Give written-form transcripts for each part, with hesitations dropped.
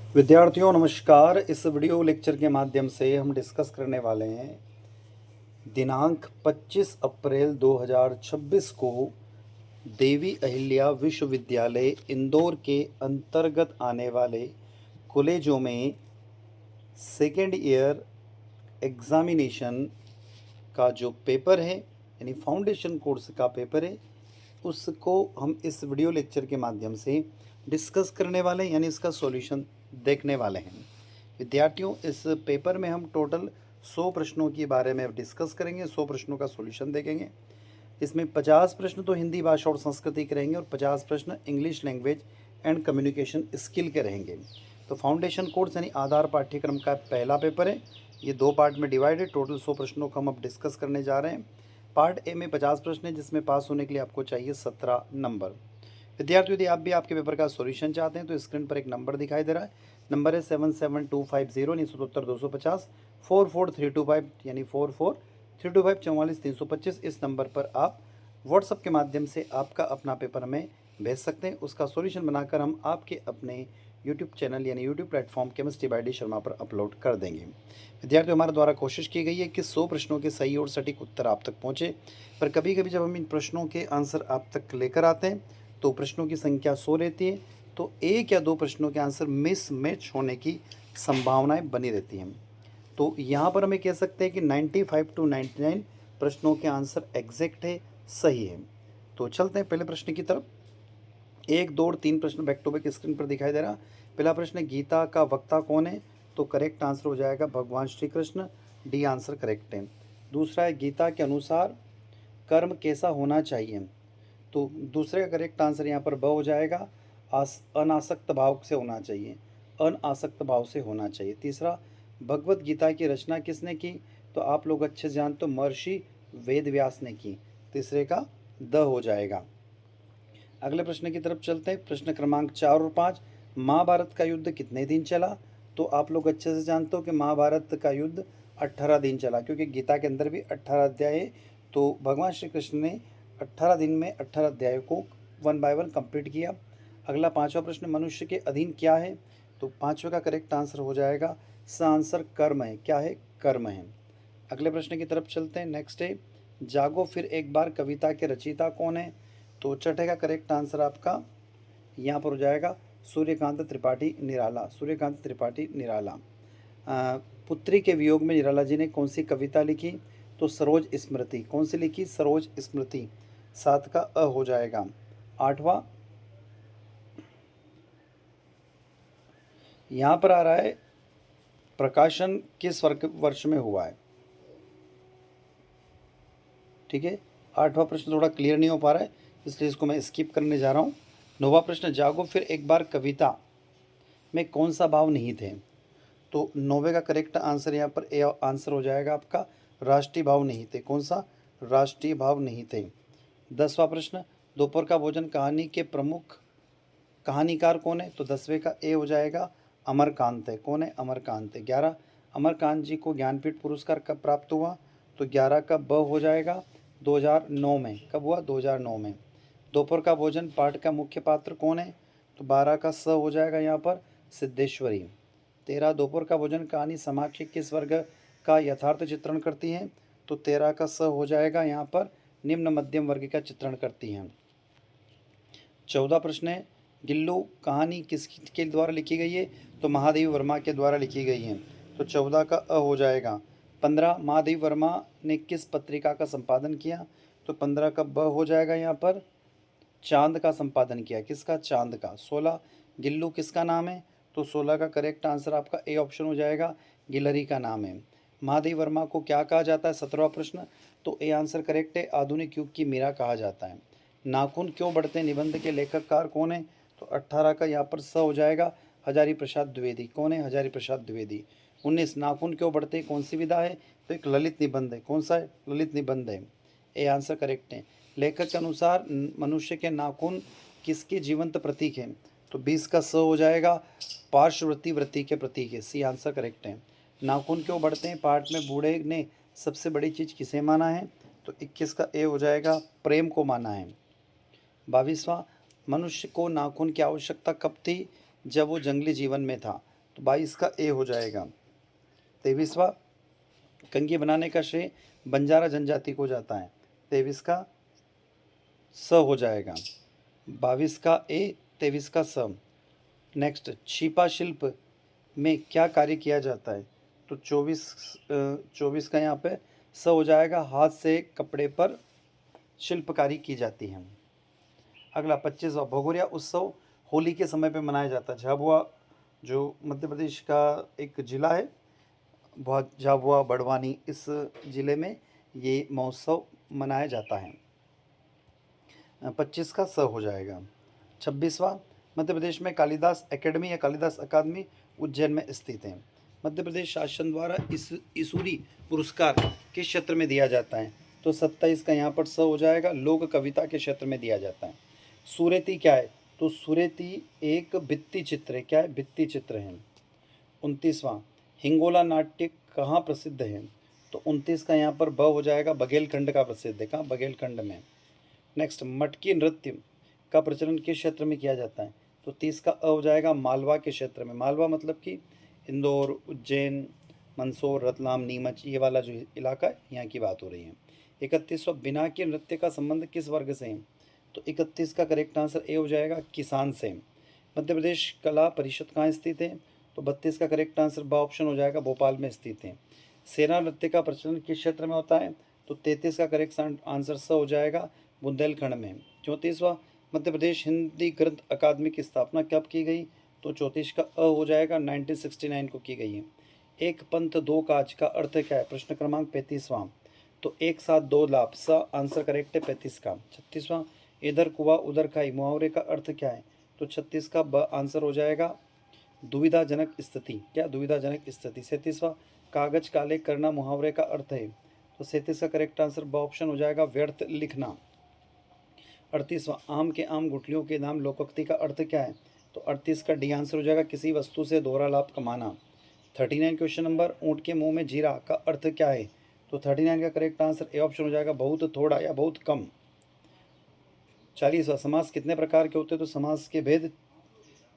विद्यार्थियों नमस्कार। इस वीडियो लेक्चर के माध्यम से हम डिस्कस करने वाले हैं दिनांक 25 अप्रैल 2026 को देवी अहिल्या विश्वविद्यालय इंदौर के अंतर्गत आने वाले कॉलेजों में सेकेंड ईयर एग्ज़ामिनेशन का जो पेपर है यानी फाउंडेशन कोर्स का पेपर है उसको हम इस वीडियो लेक्चर के माध्यम से डिस्कस करने वाले हैं, यानी इसका सॉल्यूशन देखने वाले हैं। विद्यार्थियों, इस पेपर में हम टोटल 100 प्रश्नों के बारे में डिस्कस करेंगे, 100 प्रश्नों का सॉल्यूशन देखेंगे। इसमें 50 प्रश्न तो हिंदी भाषा और संस्कृति के रहेंगे और 50 प्रश्न English language and communication skill के रहेंगे। तो फाउंडेशन कोर्स यानी आधार पाठ्यक्रम का पहला पेपर है। ये 2 पार्ट में डिवाइडेड, टोटल 100 प्रश्नों का हम अब डिस्कस करने जा रहे हैं। पार्ट ए में 50 प्रश्न है, जिसमें पास होने के लिए आपको चाहिए 17 नंबर। विद्यार्थियों, यदि आप भी आपके पेपर का सॉल्यूशन चाहते हैं तो स्क्रीन पर एक नंबर दिखाई दे रहा है। नंबर है 77250 यानी 77 44325 यानी 44325 44 325। इस नंबर पर आप व्हाट्सएप के माध्यम से आपका अपना पेपर हमें भेज सकते हैं। उसका सॉल्यूशन बनाकर हम आपके अपने यूट्यूब चैनल यानी YouTube platform chemistry bye D Sharma पर अपलोड कर देंगे। विद्यार्थियों, हमारे द्वारा कोशिश की गई है कि 100 प्रश्नों के सही और सटीक उत्तर आप तक पहुँचे, पर कभी कभी जब हम इन प्रश्नों के आंसर आप तक लेकर आते हैं तो प्रश्नों की संख्या 100 रहती है, तो 1 या 2 प्रश्नों के आंसर मिस मैच होने की संभावनाएं बनी रहती हैं। तो यहाँ पर हमें कह सकते हैं कि 95 to 99 प्रश्नों के आंसर एग्जैक्ट है, सही है। तो चलते हैं पहले प्रश्न की तरफ। 1, 2 और 3 प्रश्न बैक टू बैक स्क्रीन पर दिखाई दे रहा। पहला प्रश्न है, गीता का वक्ता कौन है? तो करेक्ट आंसर हो जाएगा भगवान Shri Krishna, D answer correct है। दूसरा है, गीता के अनुसार कर्म कैसा होना चाहिए? तो दूसरे का करेक्ट आंसर यहाँ पर ब हो जाएगा, अनासक्त भाव से होना चाहिए, अनासक्त भाव से होना चाहिए। तीसरा, भगवत गीता की रचना किसने की? तो आप लोग अच्छे से जानते हो, महर्षि वेद व्यास ने की। तीसरे का द हो जाएगा। अगले प्रश्न की तरफ चलते हैं। प्रश्न क्रमांक 4 और 5, महाभारत का युद्ध कितने दिन चला? तो आप लोग अच्छे से जानते हो कि महाभारत का युद्ध 18 दिन चला, क्योंकि गीता के अंदर भी 18 अध्याय है। तो भगवान श्री कृष्ण ने 18 दिन में 18 अध्यायों को 1 बाय 1 कंप्लीट किया। अगला 5वां प्रश्न, मनुष्य के अधीन क्या है? तो 5वें का करेक्ट आंसर हो जाएगा स आंसर कर्म है। क्या है? कर्म है। अगले प्रश्न की तरफ चलते हैं। नेक्स्ट है, जागो फिर एक बार कविता के रचयिता कौन है? तो छठे का करेक्ट आंसर आपका यहाँ पर हो जाएगा सूर्यकांत त्रिपाठी निराला, सूर्यकांत त्रिपाठी निराला। पुत्री के वियोग में निराला जी ने कौन सी कविता लिखी? तो सरोज स्मृति। कौन सी लिखी? सरोज स्मृति। 7 का अ हो जाएगा। 8वां यहाँ पर आ रहा है, प्रकाशन किस वर्ष में हुआ है? ठीक है, 8वां प्रश्न थोड़ा क्लियर नहीं हो पा रहा है, इसलिए इसको मैं स्किप करने जा रहा हूँ। 9वां प्रश्न, जागो फिर एक बार कविता में कौन सा भाव नहीं थे? तो 9वें का करेक्ट आंसर यहाँ पर ए आंसर हो जाएगा आपका राष्ट्रीय भाव नहीं थे। कौन सा? राष्ट्रीय भाव नहीं थे। 10वां प्रश्न, दोपहर का भोजन कहानी के प्रमुख कहानीकार कौन है? तो 10वें का ए हो जाएगा अमरकांत है। कौन है? अमरकांत है। 11, अमरकांत जी को ज्ञानपीठ पुरस्कार कब प्राप्त हुआ? तो 11 का ब हो जाएगा 2009 में। कब हुआ? 2009 में। दोपहर का भोजन पाठ का मुख्य पात्र कौन है? तो 12 का स हो जाएगा यहाँ पर सिद्धेश्वरी। 13, दोपहर का भोजन कहानी समाज के किस वर्ग का यथार्थ चित्रण करती है? तो 13 का स हो जाएगा यहाँ पर निम्न मध्यम वर्ग का चित्रण करती हैं। 14 प्रश्न है, गिल्लू कहानी किसके द्वारा लिखी गई है? तो महादेवी वर्मा के द्वारा लिखी गई है। तो 14 का अ हो जाएगा। 15, महादेवी वर्मा ने किस पत्रिका का संपादन किया? तो 15 का ब हो जाएगा यहाँ पर चांद का संपादन किया। किसका? चांद का। 16, गिल्लू किसका नाम है? तो 16 का करेक्ट आंसर आपका ए ऑप्शन हो जाएगा, गिलहरी का नाम है। महादेवी वर्मा को क्या कहा जाता है? 17वां प्रश्न, तो ए आंसर करेक्ट है, आधुनिक युग की मीरा कहा जाता है। नाखून क्यों बढ़ते निबंध के लेखककार कौन है? तो 18 का यहाँ पर स हो जाएगा, हजारी प्रसाद द्विवेदी। कौन है? हजारी प्रसाद द्विवेदी। 19, नाखून क्यों बढ़ते कौन सी विधा है? तो एक ललित निबंध है। कौन सा है? ललित निबंध है। ए आंसर करेक्ट है। लेखक के अनुसार मनुष्य के नाखून किसके जीवंत प्रतीक हैं? तो 20 का स हो जाएगा, पार्श्ववर्ती वृत्ति के प्रतीक है। सी आंसर करेक्ट है। नाखून क्यों बढ़ते हैं पाठ में बूढ़े ने सबसे बड़ी चीज़ किसे माना है? तो 21 का ए हो जाएगा, प्रेम को माना है। 22वां, मनुष्य को नाखून की आवश्यकता कब थी? जब वो जंगली जीवन में था। तो 22 का ए हो जाएगा। 23वां, कंघी बनाने का श्रेय बंजारा जनजाति को जाता है। 23 का स हो जाएगा। 22 का ए, 23 का स। नेक्स्ट, छिपा शिल्प में क्या कार्य किया जाता है? तो 24 का यहाँ पे स हो जाएगा। हाथ से कपड़े पर शिल्पकारी की जाती है। अगला 25वां, भगोरिया उत्सव होली के समय पे मनाया जाता है। झाबुआ जो मध्य प्रदेश का एक ज़िला है, बहुत झाबुआ बड़वानी, इस ज़िले में ये महोत्सव मनाया जाता है। 25 का स हो जाएगा। 26वां, मध्य प्रदेश में कालिदास एकेडमी या कालिदास अकादमी उज्जैन में स्थित है। मध्य प्रदेश शासन द्वारा इस ईसूरी पुरस्कार किस क्षेत्र में दिया जाता है? तो 27 का यहाँ पर स हो जाएगा। लोक कविता के क्षेत्र में दिया जाता है। सूरेती क्या है? तो सूरेती एक भित्ति चित्र है। क्या है? भित्ति चित्र है। 29वां, हिंगोला नाट्य कहाँ प्रसिद्ध है? तो 29 का यहाँ पर ब हो जाएगा। बघेलखंड का प्रसिद्ध है। कहाँ? बघेलखंड में। नेक्स्ट, मटकी नृत्य का प्रचलन किस क्षेत्र में किया जाता है? तो 30 का अ हो जाएगा। मालवा के क्षेत्र में। मालवा मतलब कि इंदौर, उज्जैन, मंदसौर, रतलाम, नीमच, ये वाला जो इलाका है, यहाँ की बात हो रही है। 31वां, बिना के नृत्य का संबंध किस वर्ग से है? तो 31 का करेक्ट आंसर ए हो जाएगा, किसान से। मध्य प्रदेश कला परिषद कहाँ स्थित है? तो 32 का करेक्ट आंसर ब ऑप्शन हो जाएगा, भोपाल में स्थित है। सेना नृत्य का प्रचलन किस क्षेत्र में होता है? तो 33 का करेक्ट आंसर स हो जाएगा, बुंदेलखंड में। 34वां, मध्य प्रदेश हिंदी ग्रंथ अकादमी की स्थापना कब की गई? तो 34 का अ हो जाएगा, 1969 को की गई है। एक पंथ दो काज का अर्थ क्या है? प्रश्न क्रमांक 35वां। तो एक साथ दो लाभ, स आंसर करेक्ट है 35 का। 36वां, इधर कुआ उधर खाई मुहावरे का अर्थ क्या है? तो 36 का ब आंसर हो जाएगा, दुविधाजनक स्थिति। क्या? दुविधाजनक स्थिति। 37वां, कागज काले करना मुहावरे का अर्थ है। तो 37 का करेक्ट आंसर ब ऑप्शन हो जाएगा, व्यर्थ लिखना। 38वां, आम के आम गुठलियों के नाम लोकोक्ति का अर्थ क्या है? तो 38 का डी आंसर हो जाएगा, किसी वस्तु से दोहरा लाभ कमाना। 39 क्वेश्चन नंबर, ऊँट के मुंह में जीरा का अर्थ क्या है? तो 39 का करेक्ट आंसर ए ऑप्शन हो जाएगा, बहुत थोड़ा या बहुत कम। 40वां, समास कितने प्रकार के होते हैं? तो समास के भेद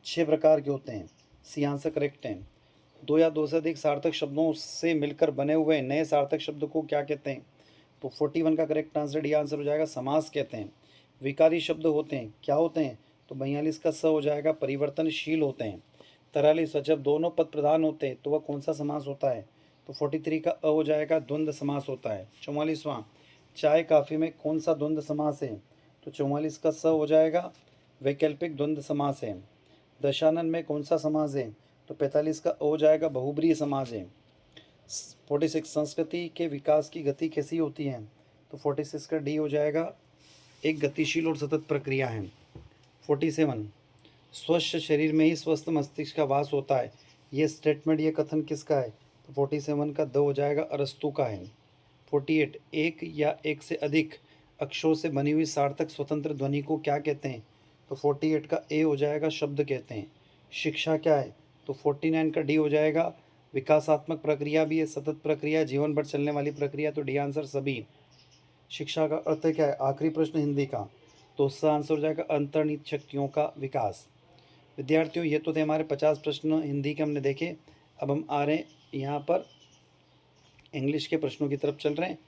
6 प्रकार के होते हैं। सी आंसर करेक्ट है। दो या दो से अधिक सार्थक शब्दों से मिलकर बने हुए नए सार्थक शब्द को क्या कहते हैं? तो 41 का करेक्ट आंसर डी आंसर हो जाएगा, समास कहते हैं। विकारी शब्द होते हैं, क्या होते हैं? तो 42 का स हो जाएगा, परिवर्तनशील होते हैं। 43वां, जब दोनों पद प्रधान होते हैं तो वह कौन सा समास होता है? तो 43 का अ हो जाएगा, द्वंद्व समास होता है। 44वां, चाय काफ़ी में कौन सा द्वंद्व समास है? तो 44 का स हो जाएगा, वैकल्पिक द्वंद्व समास है। दशानन में कौन सा समास है? तो 45 का अ हो जाएगा, बहुब्रीहि समास है। 46, संस्कृति के विकास की गति कैसी होती है? तो 46 का डी हो जाएगा, एक गतिशील और सतत प्रक्रिया है। 47, स्वस्थ शरीर में ही स्वस्थ मस्तिष्क का वास होता है। ये स्टेटमेंट, ये कथन किसका है? तो 47 का द हो जाएगा, अरस्तु का है। 48, एक या एक से अधिक अक्षरों से बनी हुई सार्थक स्वतंत्र ध्वनि को क्या कहते हैं? तो 48 का ए हो जाएगा, शब्द कहते हैं। शिक्षा क्या है? तो 49 का डी हो जाएगा, विकासात्मक प्रक्रिया भी है, सतत प्रक्रिया, जीवन भर चलने वाली प्रक्रिया। तो डी आंसर सभी। शिक्षा का अर्थ क्या है? आखिरी प्रश्न हिंदी का, तो उसका आंसर हो जाएगा, अंतर्निहित शक्तियों का विकास। विद्यार्थियों, ये तो थे हमारे 50 प्रश्न हिंदी के हमने देखे। अब हम आ रहे हैं यहाँ पर इंग्लिश के प्रश्नों की तरफ चल रहे हैं।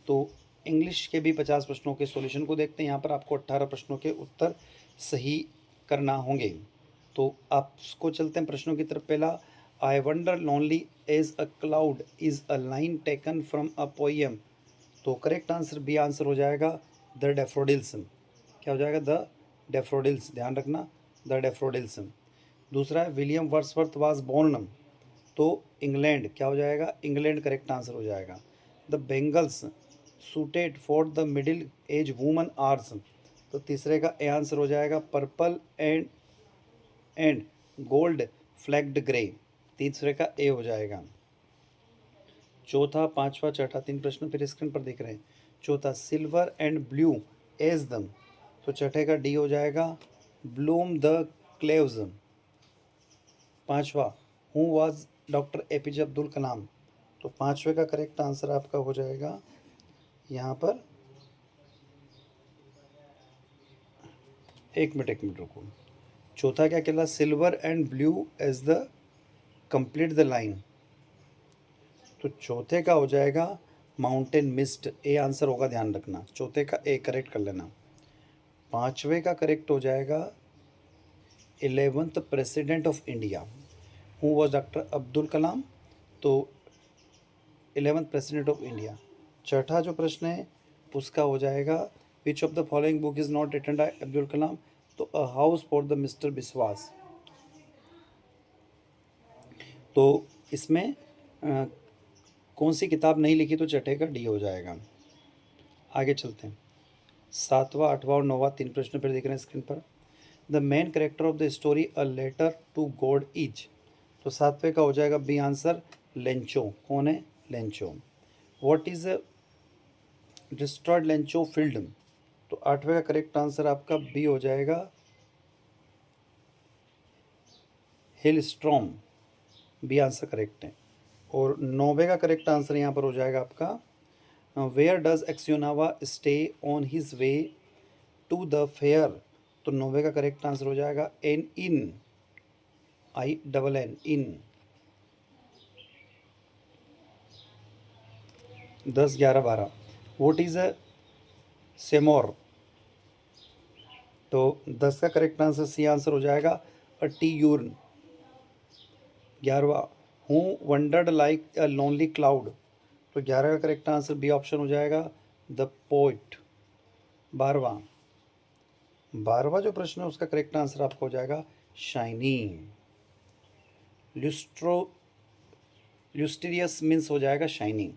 तो इंग्लिश के भी 50 प्रश्नों के सॉल्यूशन को देखते हैं। यहाँ पर आपको 18 प्रश्नों के उत्तर सही करना होंगे। तो आपको चलते हैं प्रश्नों की तरफ। पहला, I wander lonely as a cloud is a line taken from a poem. तो करेक्ट आंसर बी आंसर हो जाएगा, द डैफोडिल्स। क्या हो जाएगा? द डैफोडिल्स, ध्यान रखना, द डैफोडिल्स। दूसरा है, विलियम वर्ड्सवर्थ वाज बोर्न। तो इंग्लैंड, क्या हो जाएगा? इंग्लैंड करेक्ट आंसर हो जाएगा। The bangles suited for the middle age woman are. तो तीसरे का ए आंसर हो जाएगा, purple and gold flagged grey. तीसरे का ए हो जाएगा। चौथा, पांचवा, छठा, 3 प्रश्न फिर स्क्रीन पर दिख रहे हैं। चौथा, सिल्वर एंड ब्लू एज दम। तो छठे का डी हो जाएगा, ब्लूम द क्लेव्स। पांचवा, who was doctor APJ Abdul Kalam. तो पांचवे का करेक्ट आंसर आपका हो जाएगा यहाँ पर, एक मिनट रुको। चौथा क्या कहला? Silver and blue as the complete the line, तो चौथे का हो जाएगा माउंटेन मिस्ट, ए आंसर होगा, ध्यान रखना, चौथे का ए करेक्ट कर लेना। पांचवे का करेक्ट हो जाएगा 11th president of India, who was doctor Abdul Kalam, तो 11th प्रेसिडेंट ऑफ इंडिया। छठा जो प्रश्न है उसका हो जाएगा which of the following book is not written by Abdul Kalam, तो a house for the mister Biswas. तो इसमें कौन सी किताब नहीं लिखी, तो छठे का डी हो जाएगा। आगे चलते हैं, सातवां, आठवां और नौवां तीन प्रश्न फिर देख रहे हैं स्क्रीन पर। The main character of the story a letter to God is, तो सातवें का हो जाएगा बी आंसर लेंचो। कौन है? Lencho. What is destroyed Lencho field, तो आठवें का करेक्ट आंसर आपका बी हो जाएगा हिल स्ट्रॉम, बी आंसर करेक्ट है। और नौवे का करेक्ट आंसर यहाँ पर हो जाएगा आपका वेयर डज एक्सियोनावा stay on his way to the fair, तो नौवे का करेक्ट आंसर हो जाएगा an inn, INN inn. 10, 11, 12 vote is a सेमोर, तो 10 का करेक्ट आंसर सी आंसर हो जाएगा अ टी यूर्न। 11वां who wandered like a lonely cloud, तो 11 का करेक्ट आंसर बी ऑप्शन हो जाएगा द पोइट। 12वां जो प्रश्न है उसका करेक्ट आंसर आपका हो जाएगा शाइनी। ल्यूस्ट्रियस मीन्स हो जाएगा शाइनिंग।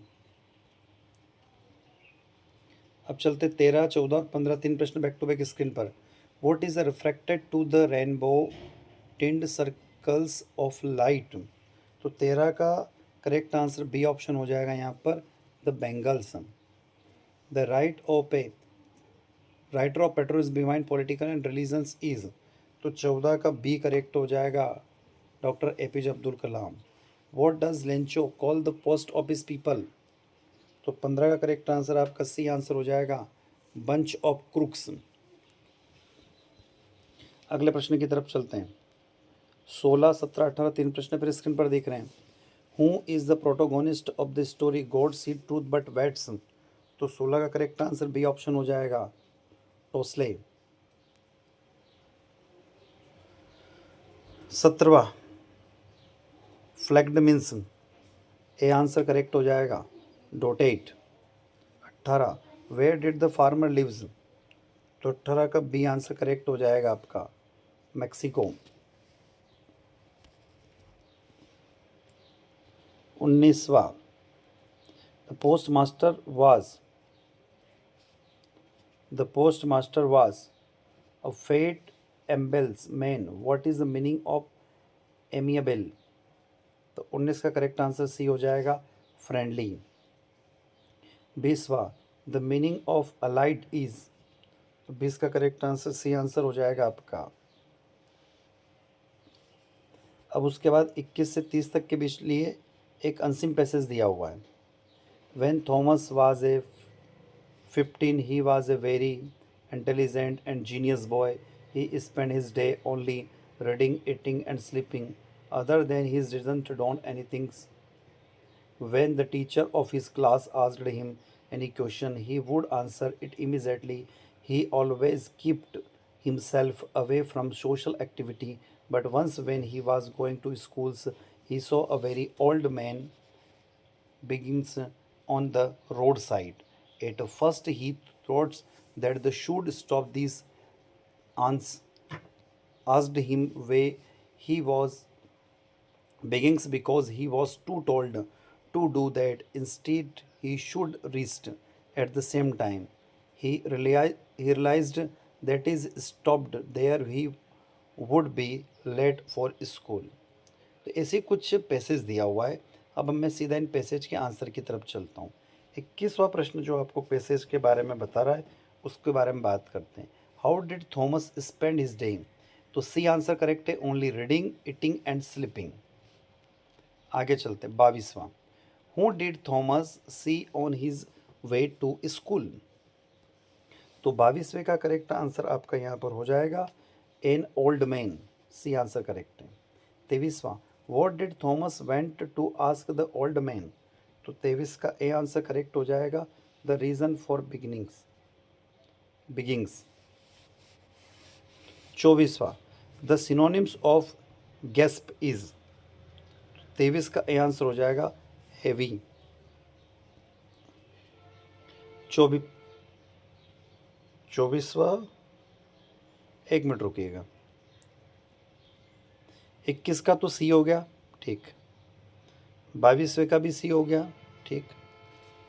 अब चलते 13, 14 और 15 तीन प्रश्न बैक टू बैक स्क्रीन पर। What is refracted to the rainbow tinted circles of light, तो 13 का करेक्ट आंसर बी ऑप्शन हो जाएगा यहाँ पर the bangles. The writer of petrol behind political and religions is, तो 14 का बी करेक्ट हो जाएगा doctor APJ Abdul Kalam. What does Lencho call the post office people, तो 15 का करेक्ट आंसर आपका सी आंसर हो जाएगा बंच ऑफ क्रुक्स। अगले प्रश्न की तरफ चलते हैं, 16, 17, 18 तीन प्रश्न फिर स्क्रीन पर देख रहे हैं। Who is the protagonist of the story God sees truth but waits, तो 16 का करेक्ट आंसर बी ऑप्शन हो जाएगा टोस्ले। 17वां flagged means, A answer correct हो जाएगा dotted. 18 where did the farmer lives, तो 18 का बी आंसर करेक्ट हो जाएगा आपका मैक्सिको। 19वां the post master was a fat ambles man, what is the meaning of amiable, तो 19 का करेक्ट आंसर सी हो जाएगा फ्रेंडली। 20वां the meaning of alight is, तो 20 का करेक्ट आंसर सी आंसर हो जाएगा आपका। अब उसके बाद 21 से 30 तक के बीच लिए एक अंतिम पैसेज दिया हुआ है। When Thomas was a 15 he was a very intelligent and genius boy. He spent his day only reading, eating and sleeping. Other than he didn't do anything. When the teacher of his class asked him any question, he would answer it immediately. He always kept himself away from social activity. But once, when he was going to schools, he saw a very old man begins on the roadside. At first, he thought that the should stop these aunts asked him why he was begins because he was too told to do that. Instead, he should rest. At the same time, he realized that is stopped there he would be late for school. तो ऐसे कुछ passage दिया हुआ है। अब मैं सीधा इन passage के आंसर की तरफ चलता हूँ। 21वां प्रश्न जो आपको पैसेज के बारे में बता रहा है उसके बारे में बात करते हैं। How did Thomas spend his day, तो सी आंसर करेक्ट है only reading, eating and sleeping. आगे चलते हैं 22वां who did Thomas see on his way to school, तो 22वें का करेक्ट आंसर आपका यहाँ पर हो जाएगा an old man, C answer correct है। 23वां what did Thomas went to ask the old man, तो 23 का ए आंसर करेक्ट हो जाएगा, द रीज़न फॉर बिगिंग्स। 24वां, the synonyms of gasp is, 23 का ए आंसर हो जाएगा हेवी। 24वां, एक मिनट रुकिएगा, 21 का तो सी हो गया, ठीक, 22वें का भी सी हो गया, ठीक,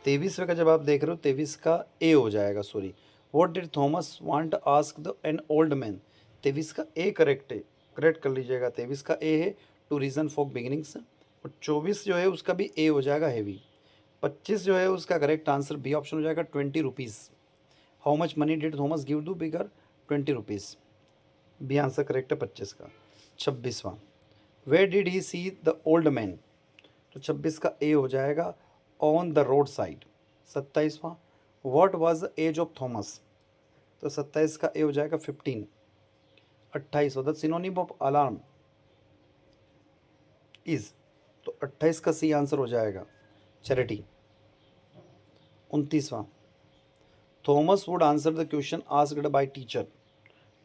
23वें का जब आप देख रहे हो 23 का ए हो जाएगा, sorry. What did Thomas want ask the N old man, 23 का ए करेक्ट है, करेक्ट कर लीजिएगा, 23 का ए है टू रीज़न फॉर बिगिनिंग्स। और 24 जो है उसका भी ए हो जाएगा हेवी। 25 जो है उसका करेक्ट आंसर बी ऑप्शन हो जाएगा 20 rupees. How much money did Thomas give to beggar, 20 rupees, B answer correct है 25 का। 26वां, where did he see the old man, तो 26 का ए हो जाएगा ऑन द रोड साइड। 27वां, what was the age of Thomas, तो 27 का ए हो जाएगा 15। 28वां, the synonym of alarm is, तो 28 का सी आंसर हो जाएगा चैरिटी। 29वां, Thomas would answer the question asked by teacher,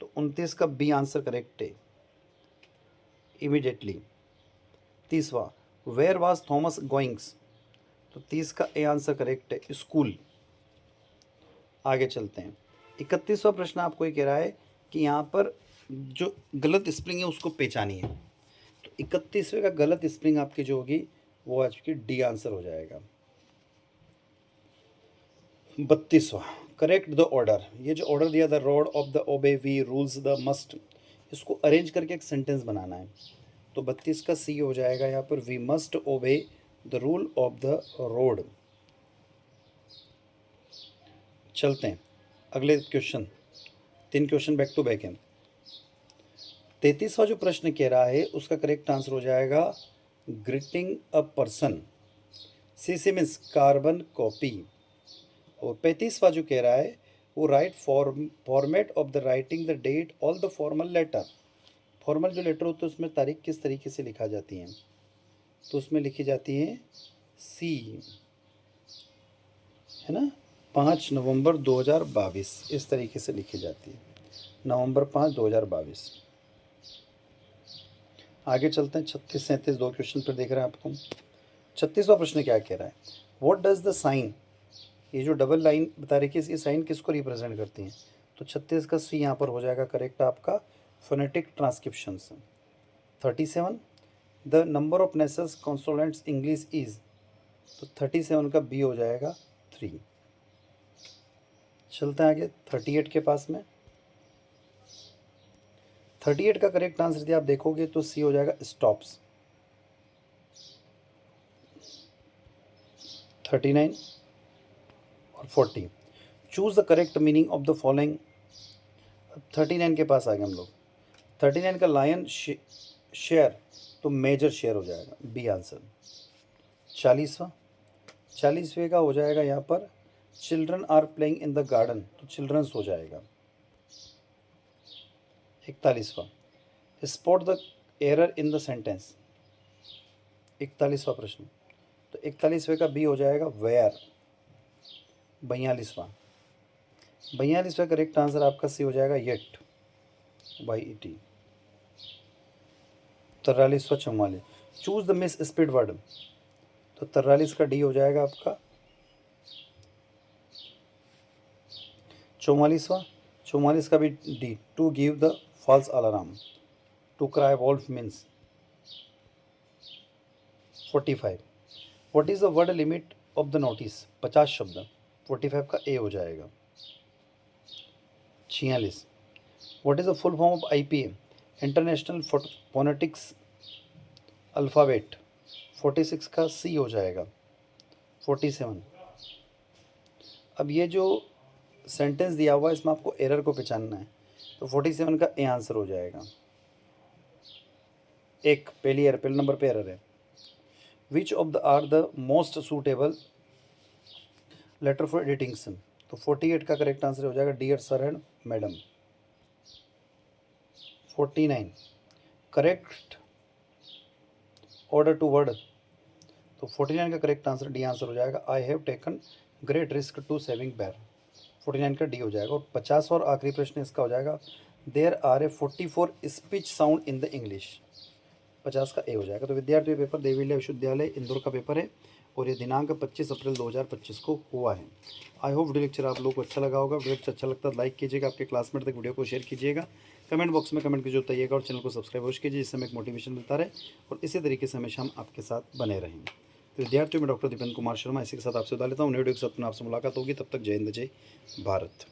तो 29 का बी आंसर करेक्ट है, इमीडिएटली। 30वां, वेयर वाज थॉमस गोइंग्स, तो 30 का ए आंसर करेक्ट है, स्कूल। आगे चलते हैं। 31वां प्रश्न आपको ये कह रहा है कि यहाँ पर जो गलत स्प्रिंग है उसको पहचानिए, तो 31वें का गलत स्प्रिंग आपकी जो होगी वो आपकी डी आंसर हो जाएगा। 32वां, करेक्ट द ऑर्डर, ये जो ऑर्डर दिया the road of the obey we rules the must, इसको अरेंज करके एक सेंटेंस बनाना है, तो 32 का सी हो जाएगा यहाँ पर, we must obey the rule of the road. चलते हैं अगले question, 3 question back to back हैं। 33वां जो प्रश्न कह रहा है उसका करेक्ट आंसर हो जाएगा greeting a person, C C means carbon copy. और 35वां जो कह रहा है वो right format of the writing the date all the formal letter, formal जो लेटर होते हैं उसमें तारीख किस तरीके से लिखा जाती है, तो उसमें लिखी जाती है सी, है ना, 5 नवंबर 2022, इस तरीके से लिखी जाती है, नवंबर 5, 2022। आगे चलते हैं, 36, 37 दो क्वेश्चन पर देख रहे हैं आपको। 36वां प्रश्न क्या कह रहा है, व्हाट डज द साइन, ये जो डबल लाइन बता रही है ये साइन किसको रिप्रेजेंट करती हैं, तो 36 का सी यहाँ पर हो जाएगा करेक्ट आपका, phonetic transcription. 37, the number of nasals consonants English is, तो 37 का बी हो जाएगा 3। चलते हैं आगे 38 के पास में। 38 का करेक्ट आंसर यदि आप देखोगे तो सी हो जाएगा स्टॉप्स। 39 और 40, choose the correct meaning of the following. 39 के पास आ गए हम लोग। 39 का लायन शेयर, तो मेजर शेयर हो जाएगा, बी आंसर। 40वें का हो जाएगा यहाँ पर children are playing in the garden, तो चिल्ड्रंस हो जाएगा। 41वां, spot the error in the sentence, 41वां प्रश्न, तो 41वें का बी हो जाएगा वेयर। 42वां करेक्ट आंसर आपका सी हो जाएगा yet, YET। 43वां 44, choose the miss speed word, तो 43 का डी हो जाएगा आपका। 44वां का भी D, to give the false alarm, to cry wolf means. 45, what is the word limit of the notice, 50 शब्द, 45 का ए हो जाएगा। 46, what is the full form of IPA, international phonetics alphabet, 46 का सी हो जाएगा। 47, अब ये जो सेंटेंस दिया हुआ है इसमें आपको एरर को पहचानना है, तो 47 का ए आंसर हो जाएगा। एक पहली पहले नंबर पे एरर है, which of the are the most suitable letter for editing son, तो 48 का करेक्ट आंसर हो जाएगा dear sir and madam. 49, correct order to word, तो 49 का करेक्ट आंसर डी आंसर हो जाएगा। I have taken great risk to saving bear, 49 का D हो जाएगा। और 50 और आखिरी प्रश्न इसका हो जाएगा, there are a 44 speech sound in the English, 50 का ए हो जाएगा। तो विद्यार्थियों पेपर देवी अहिल्या विश्वविद्यालय इंदौर का पेपर है और ये दिनांक 25 अप्रैल 2025 को हुआ है। आई होप वीडियो लेक्चर आप लोगों को अच्छा लगा होगा। वीडियो लेक्चर अच्छा लगता है लाइक कीजिएगा, आपके क्लासमेट तक वीडियो को शेयर कीजिएगा, कमेंट बॉक्स में कमेंट कीजिए बताइएगा और चैनल को सब्सक्राइब अवश्य कीजिए, जिससे हमें एक मोटिवेशन मिलता रहे और इसी तरीके से हमेशा हम आपके साथ बने रहें। तो विद्यार्थियों में डॉक्टर दीपेंद्र कुमार शर्मा इसी के साथ आपसे बता लेता हूँ। नए वीडियो के साथ आपसे मुलाकात होगी, तब तक जय हिंद जय भारत।